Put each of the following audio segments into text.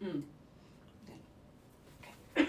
Mm. Okay.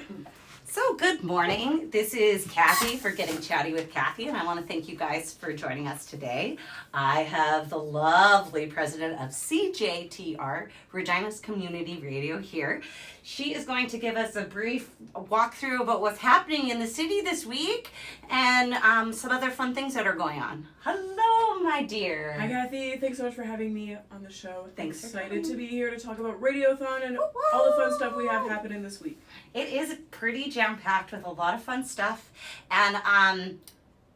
So, good morning. This is Kathy for Getting Chatty with Kathy, and I want to thank you guys for joining us today. I have the lovely president of CJTR, Regina's Community Radio here. She is going to give us a brief walkthrough about what's happening in the city this week and some other fun things that are going on. Hello, my dear. Hi, Kathy. Thanks so much for having me on the show. Thanks. Excited to be here to talk about Radiothon and all the fun stuff we have happening this week. It is pretty jam-packed with a lot of fun stuff. And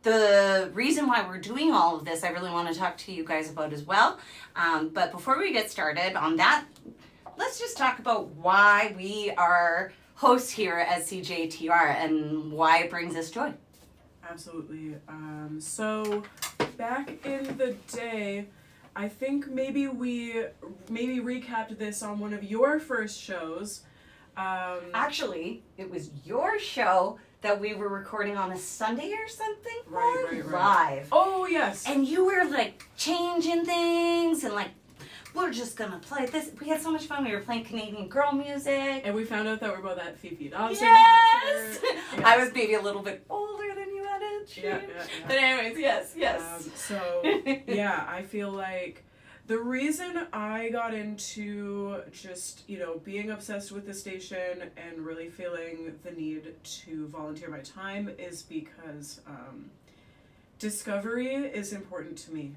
the reason why we're doing all of this, I really want to talk to you guys about as well. But before we get started on that, let's just talk about why we are hosts here at CJTR and why it brings us joy. Absolutely. So back in the day, I think maybe we recapped this on one of your first shows. Actually, it was your show that we were recording on a Sunday or something. Right. Live. Oh, yes. And you were like changing things and like, we're just gonna play this. We had so much fun. We were playing Canadian girl music. And we found out that we're both at Fifi Dobson Yes! concert. Yes. I was maybe a little bit older than you at it. Yeah. But anyways, yes. So, yeah, I feel like the reason I got into just, being obsessed with the station and really feeling the need to volunteer my time is because discovery is important to me.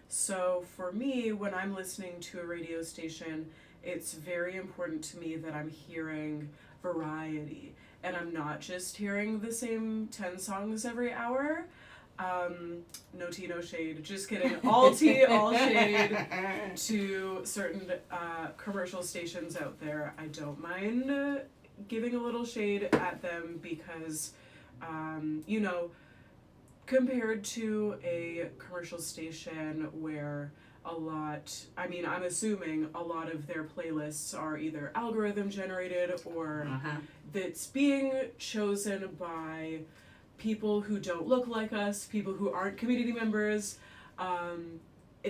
So for me, when I'm listening to a radio station, it's very important to me that I'm hearing variety and I'm not just hearing the same 10 songs every hour. No tea, no shade. Just kidding. All tea, all shade to certain commercial stations out there. I don't mind giving a little shade at them because, compared to a commercial station where I'm assuming a lot of their playlists are either algorithm generated or that's being chosen by people who don't look like us, people who aren't community members.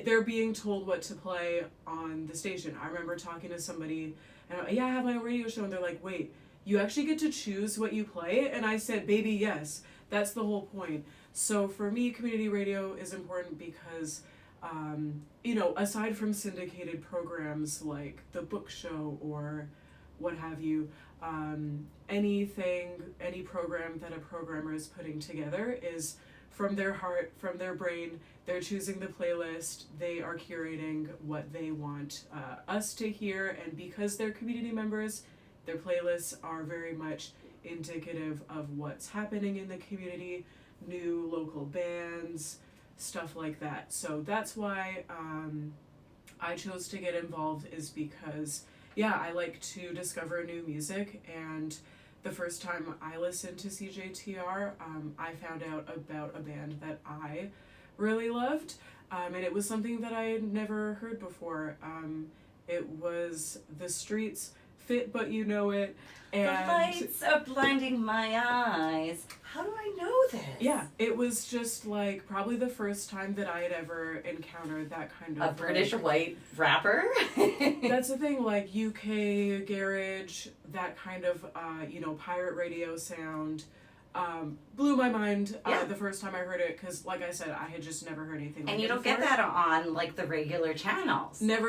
They're being told what to play on the station. I remember talking to somebody, and I have my own radio show, and they're like, wait, you actually get to choose what you play? And I said, baby, yes. That's the whole point. So for me, community radio is important because, aside from syndicated programs like the book show or what have you, any program that a programmer is putting together is from their heart, from their brain. They're choosing the playlist, they are curating what they want us to hear, and because they're community members, their playlists are very much indicative of what's happening in the community, new local bands, stuff like that. So that's why I chose to get involved, is because I like to discover new music, and the first time I listened to CJTR, I found out about a band that I really loved, and it was something that I had never heard before. It was The Streets' Fit But You Know It. And the lights are blinding my eyes. How do I know this? Yeah, it was just like probably the first time that I had ever encountered that kind of a British white rapper. That's the thing, like UK garage, that kind of pirate radio sound. Blew my mind the first time I heard it, because like I said, I had just never heard anything like it. And you don't get that on like the regular channels. Never.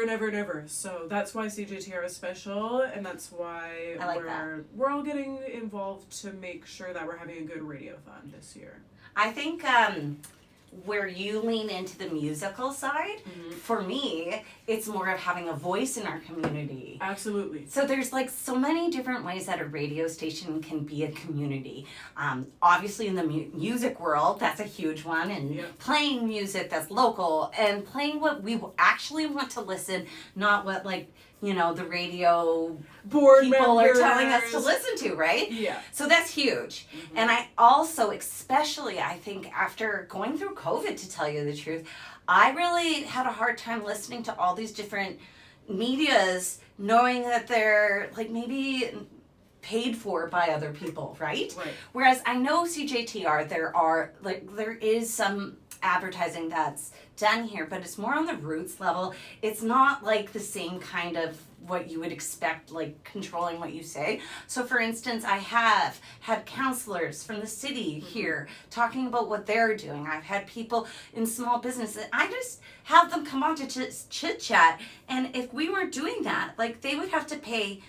So that's why CJTR is special, and that's why we're all getting involved to make sure that we're having a good radiothon this year. I think where you lean into the musical side, for me, it's more of having a voice in our community. Absolutely. So there's like so many different ways that a radio station can be a community. Obviously in the music world, that's a huge one, and playing music that's local, and playing what we actually want to listen, not what the radio board people members are telling us to listen to, right? Yeah. So that's huge. And I also, especially, I think after going through COVID, to tell you the truth, I really had a hard time listening to all these different medias, knowing that they're maybe paid for by other people, right? Right. Whereas I know CJTR, there is some advertising that's done here, but it's more on the roots level. It's not like the same kind of what you would expect, like controlling what you say. So for instance, I have had counselors from the city here talking about what they're doing. I've had people in small businesses. I just have them come on to chit chat. And if we weren't doing that, like they would have to pay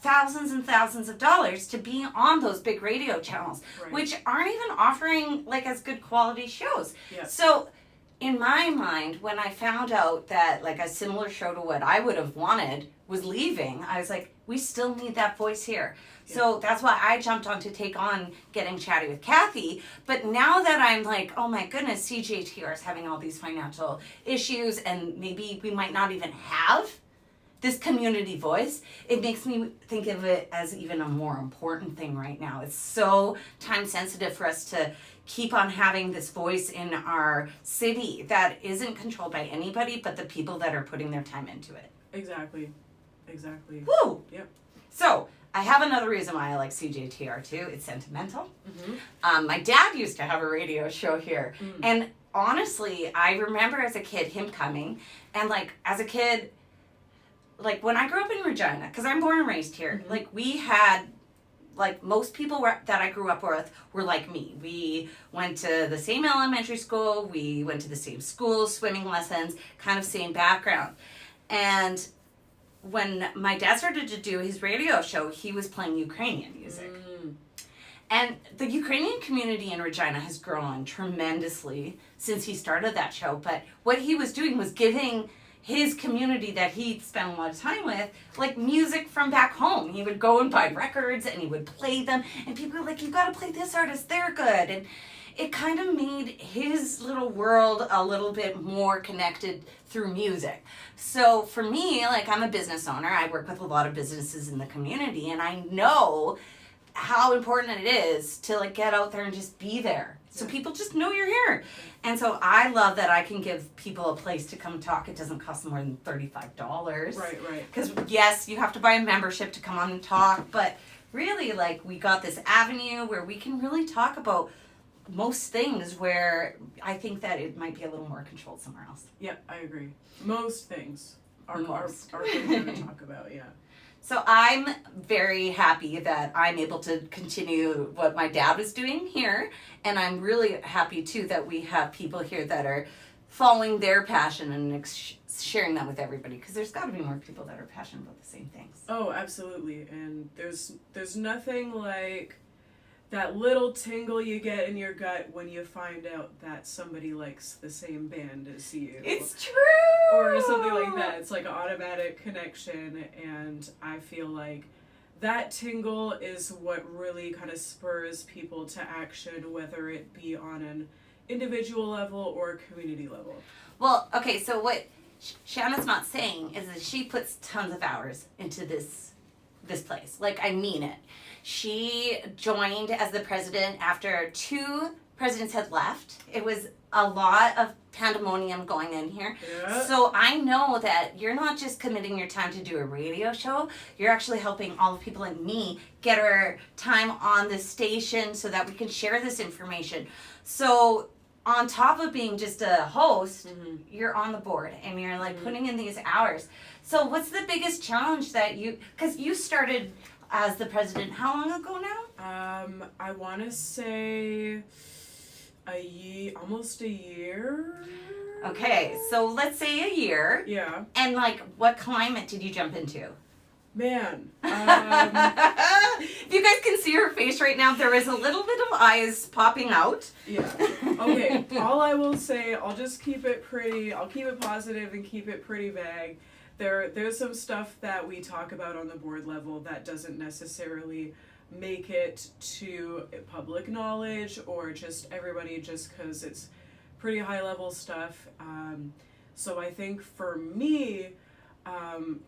thousands and thousands of dollars to be on those big radio channels, which aren't even offering like as good quality shows. Yep. So in my mind, when I found out that like a similar show to what I would have wanted was leaving, I was like, we still need that voice here. Yeah. So that's why I jumped on to take on Getting Chatty with Kathy. But now that I'm like, oh my goodness, CJTR is having all these financial issues and maybe we might not even have this community voice, it makes me think of it as even a more important thing right now. It's so time sensitive for us to keep on having this voice in our city that isn't controlled by anybody but the people that are putting their time into it. Exactly. Woo! Yep. So, I have another reason why I like CJTR too. It's sentimental. My dad used to have a radio show here. And honestly, I remember as a kid him coming and like as a kid, like when I grew up in Regina, because I'm born and raised here, like we had, like most people that I grew up with were like me. We went to the same elementary school, we went to the same school, swimming lessons, kind of same background. And when my dad started to do his radio show, he was playing Ukrainian music. And the Ukrainian community in Regina has grown tremendously since he started that show. But what he was doing was giving his community that he spent a lot of time with, like music from back home. He would go and buy records and he would play them. And people were like, you gotta play this artist, they're good. And it kind of made his little world a little bit more connected through music. So for me, like I'm a business owner, I work with a lot of businesses in the community and I know how important it is to like get out there and just be there. So people just know you're here. And so I love that I can give people a place to come talk. It doesn't cost more than $35. Right. Because yes, you have to buy a membership to come on and talk, but really like we got this avenue where we can really talk about most things where I think that it might be a little more controlled somewhere else. Yep, I agree. Most things are things we're going to talk about, yeah. So I'm very happy that I'm able to continue what my dad was doing here. And I'm really happy too that we have people here that are following their passion and sharing that with everybody. Because there's got to be more people that are passionate about the same things. Oh, absolutely. And there's nothing like that little tingle you get in your gut when you find out that somebody likes the same band as you. It's true! Or something like that. It's like an automatic connection, and I feel like that tingle is what really kind of spurs people to action, whether it be on an individual level or community level. Well, okay, so what Shannon's not saying is that she puts tons of hours into this place. Like, I mean it. She joined as the president after 2 presidents had left. It was a lot of pandemonium going in here. Yeah. So I know that you're not just committing your time to do a radio show, you're actually helping all the people like me get our time on this station so that we can share this information. So on top of being just a host, you're on the board and you're like putting in these hours. So what's the biggest challenge that because you started as the president how long ago now? I want to say almost a year. Okay, so let's say a year. Yeah. And like, what climate did you jump into? Man. If you guys can see her face right now, there is a little bit of eyes popping out. Yeah. Okay, all I will say, I'll keep it positive and keep it pretty vague. There's some stuff that we talk about on the board level that doesn't necessarily make it to public knowledge or just everybody just because it's pretty high level stuff. So I think for me,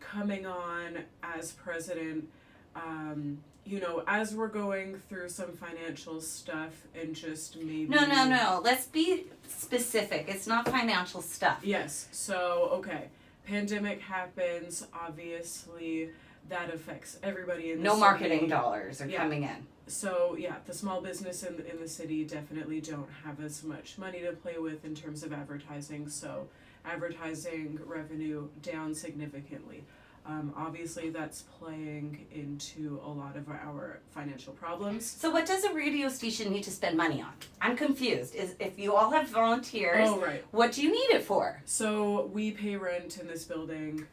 coming on as president, as we're going through some financial stuff and just maybe... No. Let's be specific. It's not financial stuff. Yes. So, okay. Pandemic happens, obviously that affects everybody in the No city. marketing dollars are coming in. So yeah, the small business in the city definitely don't have as much money to play with in terms of advertising. So advertising revenue down significantly. Obviously, that's playing into a lot of our financial problems. So what does a radio station need to spend money on? I'm confused. If you all have volunteers, what do you need it for? So we pay rent in this building.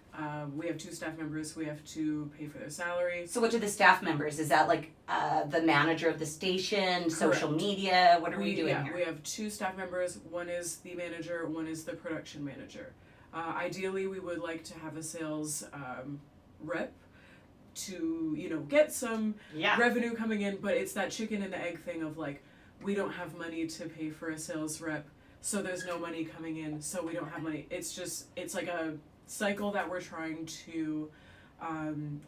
We have 2 staff members. We have to pay for their salary. So what do the staff members? Is that like the manager of the station, social media? What are we doing here? We have 2 staff members. One is the manager, one is the production manager. Ideally, we would like to have a sales rep to, get some revenue coming in, but it's that chicken and the egg thing of like, we don't have money to pay for a sales rep, so there's no money coming in, so we don't have money. It's like a cycle that we're trying to,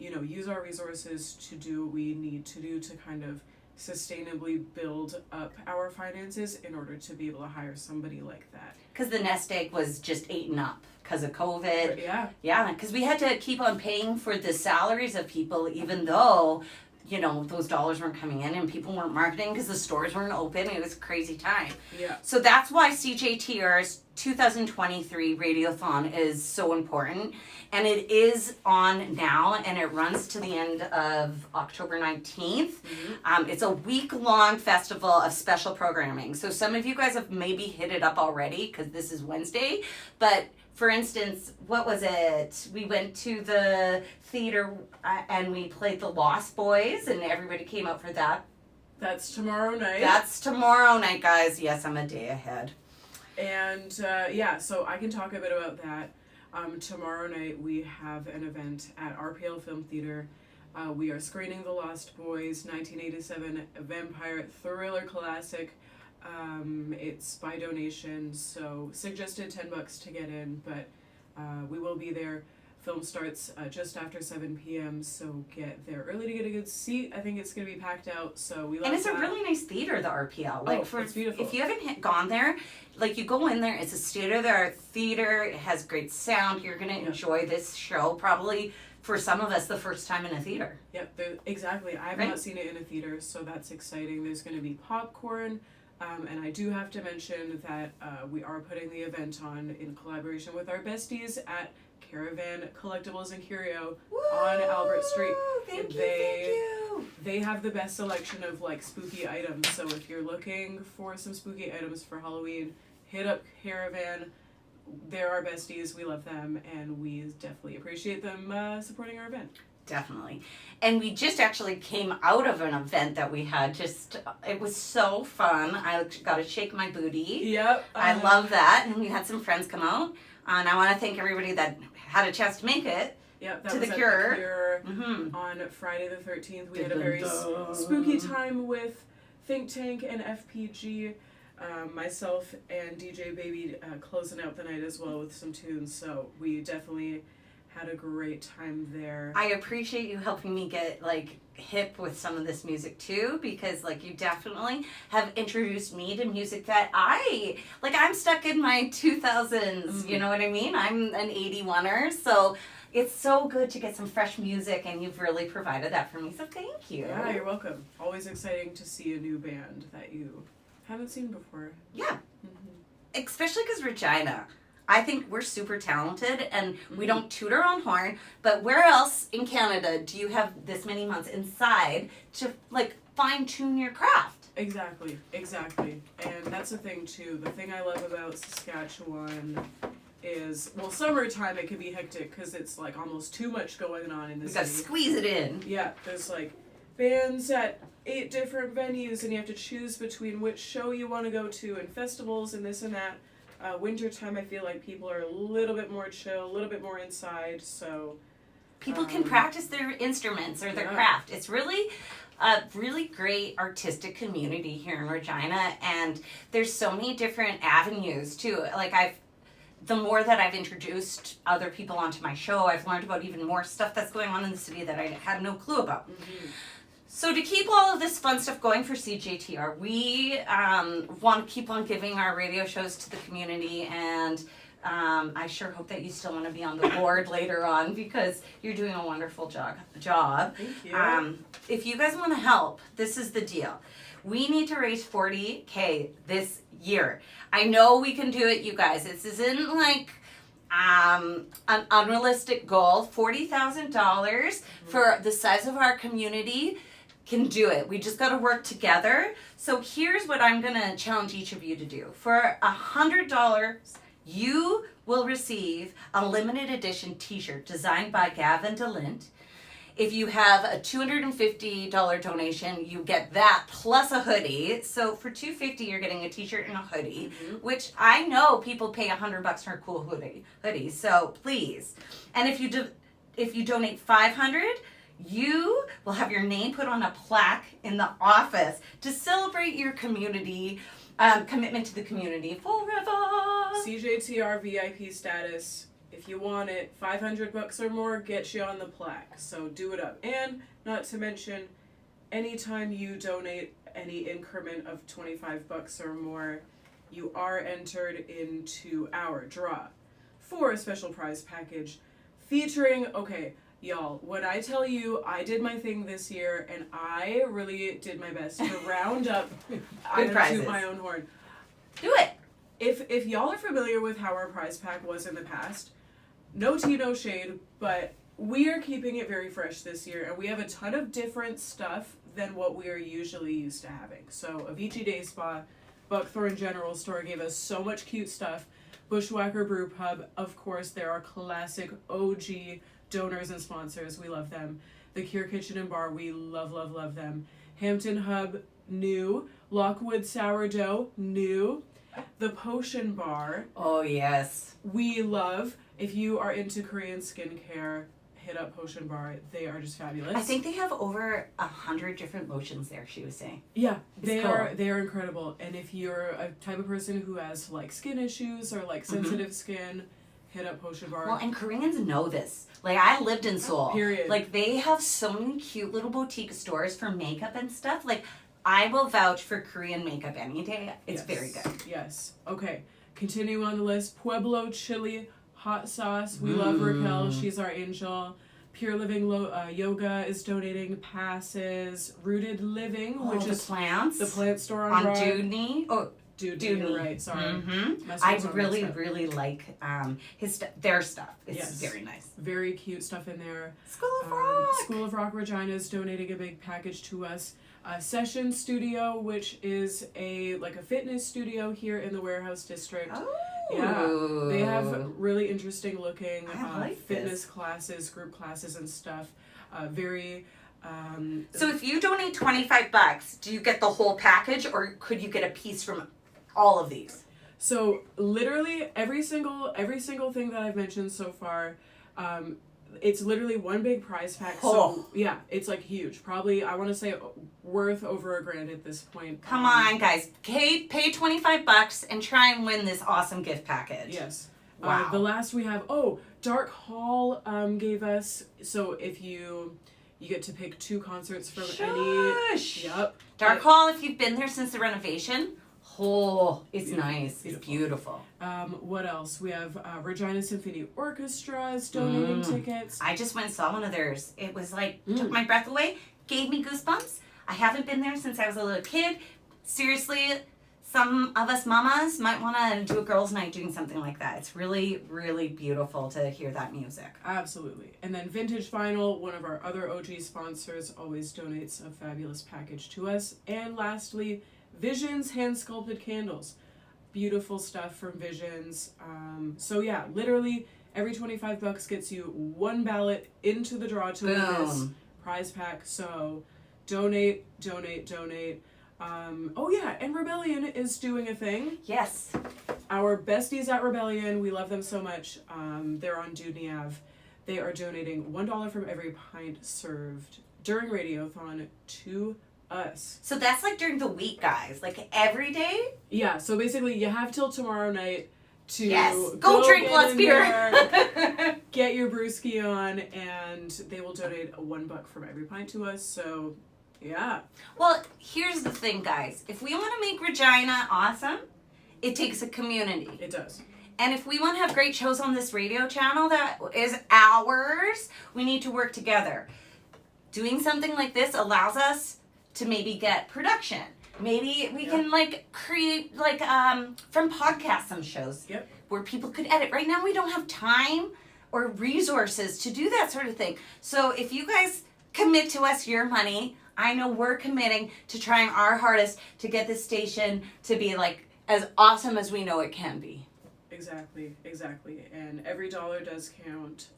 use our resources to do what we need to do to kind of sustainably build up our finances in order to be able to hire somebody like that. Because the nest egg was just eaten up because of COVID. Yeah. Yeah, because we had to keep on paying for the salaries of people even though, those dollars weren't coming in and people weren't marketing because the stores weren't open. It was a crazy time. Yeah. So that's why CJTR's 2023 Radiothon is so important. And it is on now and it runs to the end of October 19th. Mm-hmm. It's a week-long festival of special programming. So some of you guys have maybe hit it up already because this is Wednesday. But for instance, what was it? We went to the theater and we played The Lost Boys and everybody came out for that. That's tomorrow night. That's tomorrow night, guys. Yes, I'm a day ahead. And so I can talk a bit about that. Tomorrow night we have an event at RPL Film Theater. We are screening The Lost Boys, 1987 vampire thriller classic. It's by donation, so suggested $10 to get in, but we will be there. Film starts just after 7 p.m., so get there early to get a good seat. I think it's going to be packed out, so we love And it's that. a really nice theater, the RPL. It's beautiful. If you haven't gone there, you go in there, it's a state-of-the-art theater, it has great sound, you're going to enjoy this show, probably, for some of us, the first time in a theater. Yep, exactly. I have not seen it in a theater, so that's exciting. There's going to be popcorn. And I do have to mention that we are putting the event on in collaboration with our besties at Caravan Collectibles and Curio on Albert Street. Thank you. They have the best selection of spooky items. So if you're looking for some spooky items for Halloween, hit up Caravan. They're our besties. We love them, and we definitely appreciate them supporting our event. Definitely. And we just actually came out of an event that we had. It was so fun. I got to shake my booty. Yep. I love that. And we had some friends come out. And I want to thank everybody that had a chance to make it. Yep, that to was the at Cure. The Cure on Friday the 13th. We had a very spooky time with Think Tank and FPG. Myself and DJ Baby closing out the night as well with some tunes. So we definitely had a great time there. I appreciate you helping me get hip with some of this music too, because you definitely have introduced me to music that I'm stuck in my 2000s, you know what I mean? I'm an 81er, so it's so good to get some fresh music, and you've really provided that for me, so thank you. Yeah, you're welcome. Always exciting to see a new band that you haven't seen before. Yeah. Especially because Regina, I think we're super talented, and we don't toot our own horn, but where else in Canada do you have this many months inside to fine-tune your craft? Exactly. And that's the thing too. The thing I love about Saskatchewan is, summertime it can be hectic because it's almost too much going on in the city. You gotta squeeze it in. Yeah, there's bands at 8 different venues, and you have to choose between which show you want to go to, and festivals and this and that. Wintertime, I feel like people are a little bit more chill, a little bit more inside, so... People can practice their instruments or their craft. It's really a really great artistic community here in Regina, and there's so many different avenues, too. The more that I've introduced other people onto my show, I've learned about even more stuff that's going on in the city that I had no clue about. So to keep all of this fun stuff going for CJTR, we want to keep on giving our radio shows to the community and I sure hope that you still want to be on the board later on because you're doing a wonderful job. Thank you. If you guys want to help, this is the deal. We need to raise $40,000 this year. I know we can do it, you guys. This isn't like an unrealistic goal. $40,000 for the size of our community can do it. We just got to work together. So here's what I'm going to challenge each of you to do. For $100, you will receive a limited edition t-shirt designed by Gavin DeLint. If you have a $250 donation, you get that plus a hoodie. So for $250, you're getting a t-shirt and a hoodie, which I know people pay $100 for a cool hoodie. So please. And if you donate $500, you will have your name put on a plaque in the office to celebrate your community, commitment to the community forever. CJTR VIP status. If you want it, $500 or more gets you on the plaque. So do it up. And not to mention, anytime you donate any increment of $25 or more, you are entered into our draw for a special prize package featuring, okay, y'all, when I tell you I did my thing this year and I really did my best to round up, I'm gonna toot my own horn. Do it. If y'all are familiar with how our prize pack was in the past, no tea, no shade, but we are keeping it very fresh this year, and we have a ton of different stuff than what we are usually used to having. So Avicii Day Spa, Buckthorn General Store gave us so much cute stuff. Bushwhacker Brew Pub, of course, they're our classic OG donors and sponsors. We love them. The Cure Kitchen and Bar, we love, love, love them. Hampton Hub, new. Lockwood Sourdough, new. The Potion Bar. Oh, yes. We love. If you are into Korean skincare, hit up Potion Bar. They are just fabulous. I think they have over 100 different lotions there, she was saying. Yeah, they cool. are incredible. And if you're a type of person who has like skin issues or like sensitive skin, hit up Potion Bar. Well, and Koreans know this. Like, I lived in Seoul. Period. Like, they have so many cute little boutique stores for makeup and stuff. Like, I will vouch for Korean makeup any day. It's very good. Yes. Okay. Continuing on the list, Pueblo Chili Hot Sauce. We love Raquel. She's our angel. Pure Living Yoga is donating passes. Rooted Living, which is plants. The plant store on Dudney. Oh, Dudney. You're right. Sorry. I really like their stuff. It's very nice. Very cute stuff in there. School of Rock. School of Rock Regina is donating a big package to us. Session Studio, which is a fitness studio here in the Warehouse District. Oh. Yeah, they have really interesting looking fitness this. classes, group classes, and stuff. So if you donate $25, do you get the whole package, or could you get a piece from all of these? So literally every single thing that I've mentioned so far, it's literally one big prize pack. So yeah, it's like huge. Probably I want to say worth over $1,000 at this point. Come on, guys, pay $25 and try and win this awesome gift package. Yes. Wow. The last we have. Dark Hall gave us. So if you get to pick 2 concerts from any. Yep. Dark Hall. If you've been there since the renovation. It's nice. It's beautiful. What else? We have Regina Symphony Orchestra is donating tickets. I just went and saw one of theirs. It was like, took my breath away, gave me goosebumps. I haven't been there since I was a little kid. Seriously, some of us mamas might want to do a girls' night doing something like that. It's really, really beautiful to hear that music. Absolutely. And then Vintage Vinyl, one of our other OG sponsors, always donates a fabulous package to us. And lastly, Visions hand-sculpted candles. Beautiful stuff from Visions. So yeah, literally every $25 gets you 1 ballot into the draw to win this prize pack. So donate. And Rebellion is doing a thing. Yes. Our besties at Rebellion, we love them so much. They're on Dudney Ave. They are donating $1 from every pint served during Radiothon to us. So that's like during the week, guys. Like every day? Yeah, so basically you have till tomorrow night to go drink less beer. There, get your brewski on, and they will donate $1 from every pint to us. So yeah. Well, here's the thing, guys. If we want to make Regina awesome, it takes a community. It does. And if we want to have great shows on this radio channel that is ours, we need to work together. Doing something like this allows us to maybe get production. Maybe we can like create like from podcasts some shows where people could edit. Right now we don't have time or resources to do that sort of thing. So if you guys commit to us your money, I know we're committing to trying our hardest to get this station to be like as awesome as we know it can be. Exactly. And every dollar does count.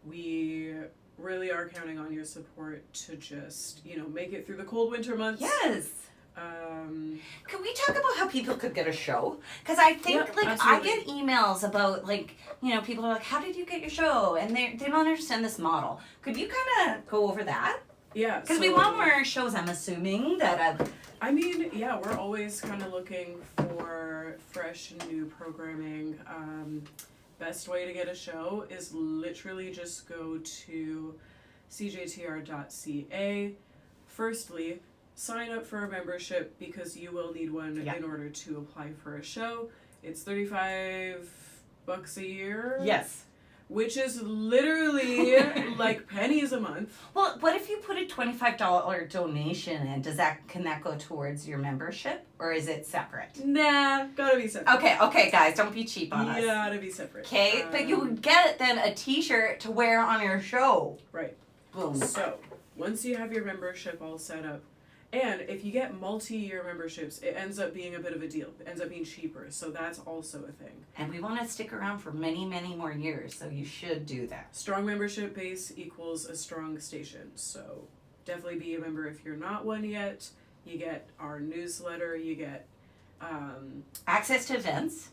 We really are counting on your support to just, make it through the cold winter months. Yes. Can we talk about how people could get a show? Because I think, I get emails about, people are like, how did you get your show? And they don't understand this model. Could you kind of go over that? Yeah. Because we want more shows, I'm assuming, that... we're always kind of looking for fresh, new programming. Best way to get a show is literally just go to CJTR.ca. Firstly, sign up for a membership because you will need one in order to apply for a show. It's $35 a year. Yes. Which is literally like pennies a month. Well, what if you put a $25 donation in? Can that go towards your membership, or is it separate? Nah, gotta be separate. Okay, guys, don't be cheap on us. Gotta be separate. Okay, but you would get then a T-shirt to wear on your show. Right. Boom. So once you have your membership all set up, and if you get multi-year memberships, it ends up being a bit of a deal. It ends up being cheaper, so that's also a thing. And we want to stick around for many, many more years, so you should do that. Strong membership base equals a strong station, so definitely be a member if you're not one yet. You get our newsletter, you get access to events.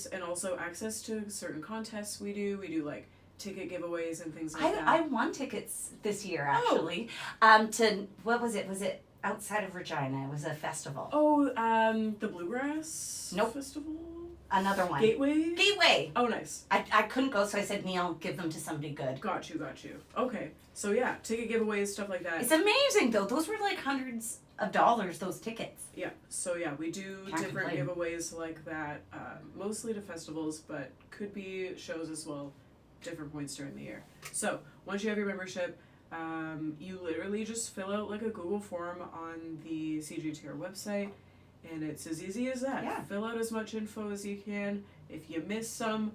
And also access to certain contests we do. We do like ticket giveaways and things like that. I won tickets this year, actually. To, what was it? Was it outside of Regina? It was a festival. Oh, the Bluegrass Festival? Another one. Gateway. Oh, nice. I couldn't go, so I said, Neil, give them to somebody good. Got you. Okay. So yeah, ticket giveaways, stuff like that. It's amazing, though. Those were like hundreds of dollars, those tickets. Yeah. So yeah, we do different giveaways like that, mostly to festivals, but could be shows as well. Different points during the year. So once you have your membership, you literally just fill out like a Google form on the CJTR website, and it's as easy as that. Yeah. Fill out as much info as you can. If you miss some,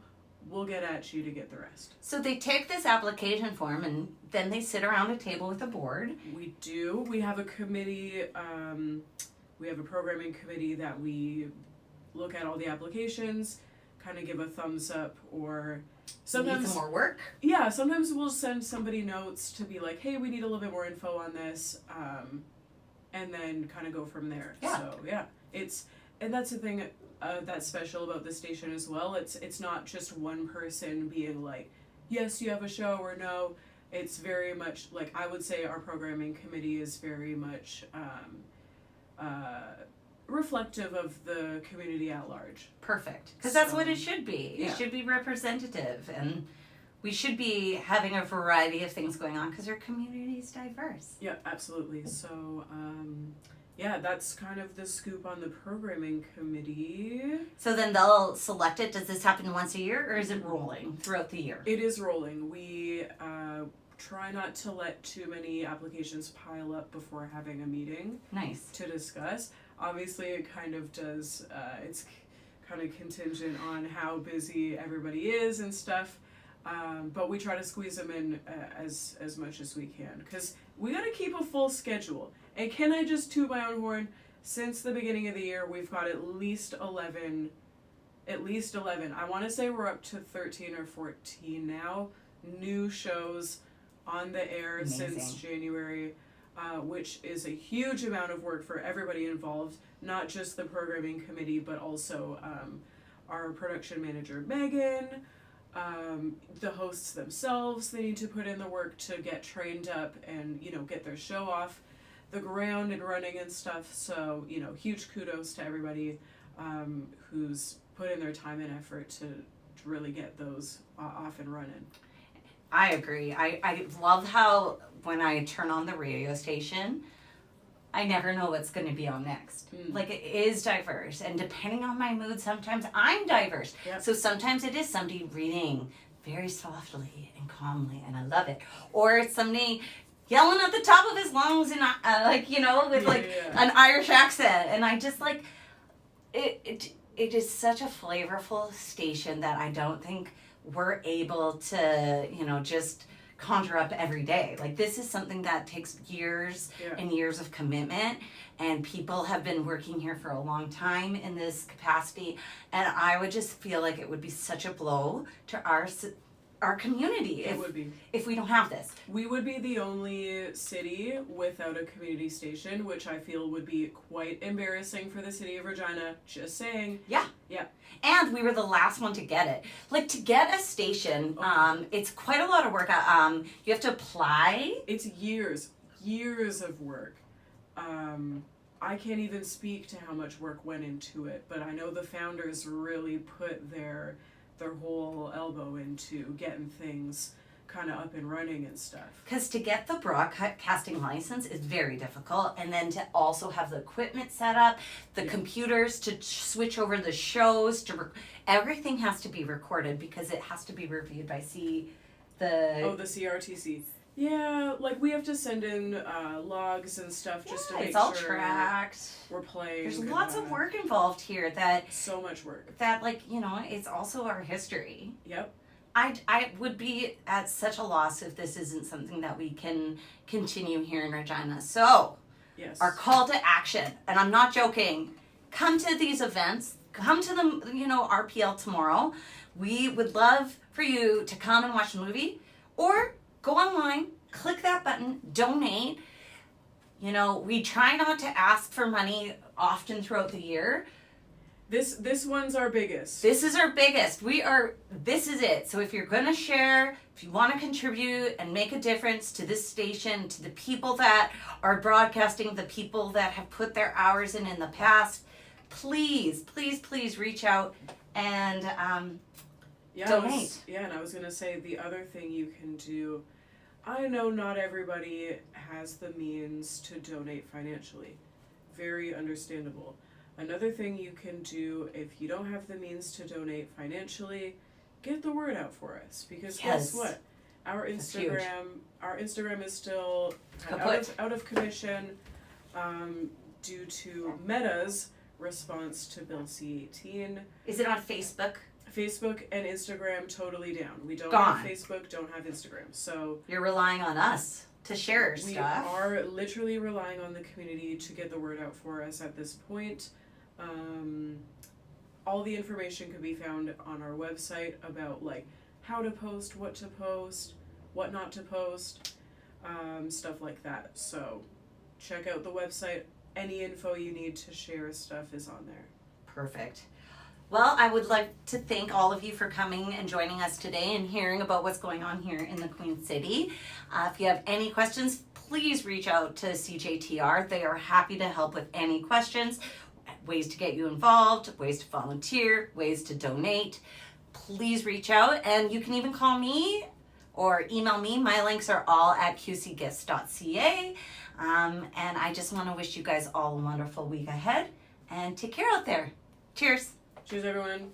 we'll get at you to get the rest. So they take this application form and then they sit around a table with a board. We do. We have a committee. We have a programming committee that we look at all the applications, kind of give a thumbs up, or sometimes need some more work. Yeah, sometimes we'll send somebody notes to be like, hey, we need a little bit more info on this, and then kind of go from there. Yeah. So yeah, and that's the thing that's special about this station as well. It's not just one person being like, yes, you have a show, or no. It's very much like, I would say our programming committee is very much reflective of the community at large. Perfect. Because that's what it should be. Yeah. It should be representative, and we should be having a variety of things going on because our community is diverse. Yeah, absolutely. So, that's kind of the scoop on the programming committee. So then they'll select it. Does this happen once a year, or is it rolling throughout the year? It is rolling. We try not to let too many applications pile up before having a meeting. Nice. To discuss. Obviously, it kind of does, it's kind of contingent on how busy everybody is and stuff, but we try to squeeze them in as much as we can, because we got to keep a full schedule. And can I just toot my own horn? Since the beginning of the year, we've got at least 11. I want to say we're up to 13 or 14 now, new shows on the air. Amazing. Since January. Which is a huge amount of work for everybody involved, not just the programming committee, but also our production manager, Megan, the hosts themselves. They need to put in the work to get trained up and, get their show off the ground and running and stuff. So, huge kudos to everybody who's put in their time and effort to really get those off and running. I agree. I love how when I turn on the radio station, I never know what's going to be on next. Like, it is diverse, and depending on my mood, sometimes I'm diverse. Yep. So sometimes it is somebody reading very softly and calmly, and I love it. Or it's somebody yelling at the top of his lungs and with an Irish accent, and I just like it. It is such a flavorful station that I don't think we're able to, just conjure up every day. Like, this is something that takes years and years of commitment, and people have been working here for a long time in this capacity, and I would just feel like it would be such a blow to our community if we don't have this. We would be the only city without a community station, which I feel would be quite embarrassing for the city of Regina. Just saying. Yeah. And we were the last one to get it. Like, to get a station, it's quite a lot of work. You have to apply. It's years of work. I can't even speak to how much work went into it, but I know the founders really put their whole elbow into getting things kind of up and running and stuff. Because to get the broadcasting license is very difficult, and then to also have the equipment set up, the computers to switch over the shows, everything has to be recorded because it has to be reviewed by the CRTC. Yeah, like we have to send in logs and stuff just to make it's all sure tracked. We're playing. There's lots of work involved here so much work. That it's also our history. Yep. I would be at such a loss if this isn't something that we can continue here in Regina. So, yes. Our call to action, and I'm not joking, come to these events, come to the RPL tomorrow. We would love for you to come and watch the movie, or go online, click that button, donate. We try not to ask for money often throughout the year. This one's our biggest. This is our biggest. This is it. So if you're going to share, if you want to contribute and make a difference to this station, to the people that are broadcasting, the people that have put their hours in the past, please reach out and donate. And I was going to say the other thing you can do, I know not everybody has the means to donate financially. Very understandable. Another thing you can do if you don't have the means to donate financially, get the word out for us. Because guess what? Our Instagram is still out of commission due to Meta's response to Bill C-18. Is it on Facebook? Facebook and Instagram totally down. We don't Gone. have Facebook, don't have Instagram. So you're relying on us to share stuff. We are literally relying on the community to get the word out for us at this point. All the information can be found on our website about how to post, what not to post, stuff like that. So check out the website. Any info you need to share stuff is on there. Perfect. Well, I would like to thank all of you for coming and joining us today and hearing about what's going on here in the Queen City. If you have any questions, please reach out to CJTR. They are happy to help with any questions, ways to get you involved, ways to volunteer, ways to donate. Please reach out, and you can even call me or email me. My links are all at qcgifts.ca. And I just want to wish you guys all a wonderful week ahead, and take care out there. Cheers. Cheers, everyone.